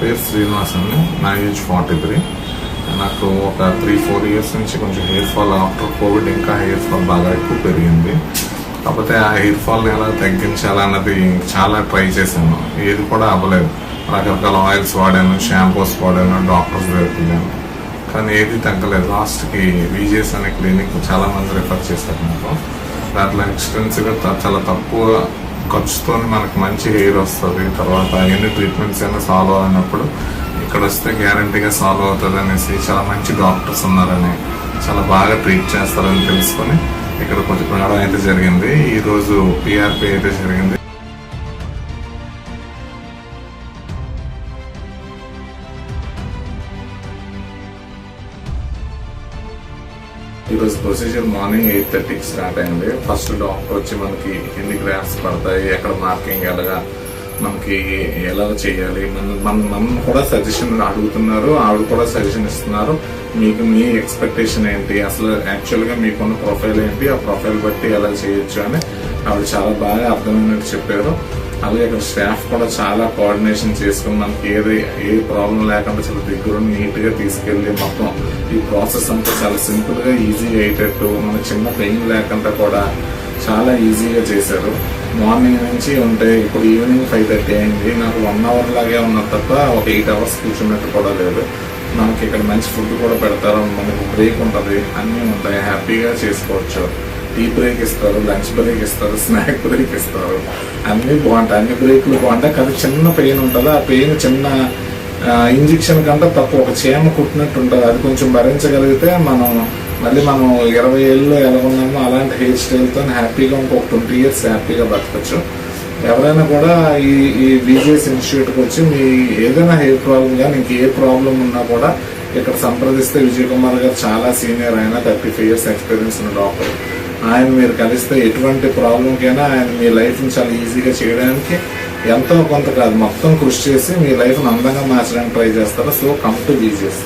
పేరు శ్రీనివాస్ అండి. నా ఏజ్ 43. నాకు ఒక 3-4 ఇయర్స్ నుంచి కొంచెం హెయిర్ ఫాల్, ఆఫ్టర్ కోవిడ్ ఇంకా హెయిర్ ఫాల్ బాగా ఎక్కువ పెరిగింది. కాకపోతే ఆ హెయిర్ ఫాల్ని ఎలా తగ్గించాలన్నది చాలా ట్రై చేశాను, ఏది కూడా అవ్వలేదు. రకరకాల ఆయిల్స్ వాడాను, షాంపూస్ వాడాను, డాక్టర్స్ దగ్గరికి వెళ్ళాను, కానీ ఏది తగ్గలేదు. లాస్ట్కి విజేస్ అనే క్లినిక్ చాలా మంది రిఫర్ చేశారు నాకు. దాంట్లో ఎక్స్పెన్సివ్గా చాలా తక్కువ ఖర్చుతో మనకు మంచి హెయిర్ వస్తుంది. తర్వాత ఎన్ని ట్రీట్మెంట్స్ అయినా సాల్వ్ అయినప్పుడు ఇక్కడ వస్తే గ్యారంటీగా సాల్వ్ అవుతుంది అనేసి, చాలా మంచి డాక్టర్స్ ఉన్నారని, చాలా బాగా ట్రీట్ చేస్తారని తెలుసుకొని ఇక్కడ కొంచెం రావడం అయితే జరిగింది. ఈరోజు పిఆర్పి అయితే జరిగింది. ఈరోజు ప్రొసీజర్ మార్నింగ్ 8:30కి స్టార్ట్ అయింది. ఫస్ట్ డాక్టర్ వచ్చి మనకి ఎన్ని గ్రాఫ్స్ పడతాయి, ఎక్కడ మార్కింగ్ ఎలాగా, మనకి ఎలా చేయాలి, మనం కూడా సజెషన్ అడుగుతున్నారు, ఆవిడ కూడా సజెషన్ ఇస్తున్నారు. మీకు మీ ఎక్స్పెక్టేషన్ ఏంటి, అసలు యాక్చువల్గా మీకున్న ప్రొఫైల్ ఏంటి, ఆ ప్రొఫైల్ బట్టి ఎలా చేయొచ్చు అని ఆవిడ చాలా బాగా అర్థమైనట్టు చెప్పారు. అలాగే ఇక్కడ స్టాఫ్ కూడా చాలా కోఆర్డినేషన్ చేసుకుని మనకి ఏ ప్రాబ్లం లేకుండా చాలా దగ్గర నీట్ గా తీసుకెళ్లి మొత్తం ఈ ప్రాసెస్ అంతా చాలా సింపుల్ గా ఈజీగా అయ్యేటట్టు, మనకు చిన్న పెయిన్ లేకుండా కూడా చాలా ఈజీగా చేశారు. మార్నింగ్ నుంచి ఉంటే ఇప్పుడు ఈవినింగ్ 5:30 అయింది. నాకు 1 hour లాగే ఉన్నది తప్ప ఒక 8 hours కూర్చున్నట్టు కూడా లేదు. మనకి ఇక్కడ మంచి ఫుడ్ కూడా పెడతారు, మనకు బ్రేక్ ఉంటుంది, అన్నీ ఉంటాయి, హ్యాపీగా చేసుకోవచ్చు. టీ బ్రేక్ ఇస్తారు, లంచ్ బ్రేక్ ఇస్తారు, స్నాక్ బ్రేక్ ఇస్తారు, అన్ని బాగుంటాయి. అన్ని బ్రేక్లు బాగుంటాయి, కానీ చిన్న పెయిన్ ఉంటుంది. ఆ పెయిన్ చిన్న ఇంజెక్షన్ కంటే తక్కువ, ఒక చీమ కుట్టినట్టు ఉంటుంది. అది కొంచెం భరించగలిగితే మనం 20 ఏళ్ళు ఎలా ఉన్నామో అలాంటి హెయిర్ స్టైల్తో హ్యాపీగా ఇంకొక 20 years హ్యాపీగా బతకచ్చు. ఎవరైనా కూడా ఈ విజేఎస్ ఇన్స్టిట్యూట్కి వచ్చి మీ ఏదైనా హెయిర్ ప్రాబ్లం కానీ ఇంక ఏ ప్రాబ్లం ఉన్నా కూడా ఇక్కడ సంప్రదిస్తే విజయ్ కుమార్ గారు చాలా సీనియర్, ఆయన 35 years ఎక్స్పీరియన్స్ ఉన్న డాక్టర్. ఆయన మీరు కలిస్తే ఎటువంటి ప్రాబ్లంకైనా ఆయన మీ లైఫ్ని చాలా ఈజీగా చేయడానికి ఎంతో కొంత కాదు మొత్తం కృషి చేసి మీ లైఫ్ని అందంగా మార్చడానికి ట్రై చేస్తారు. So come to VJS.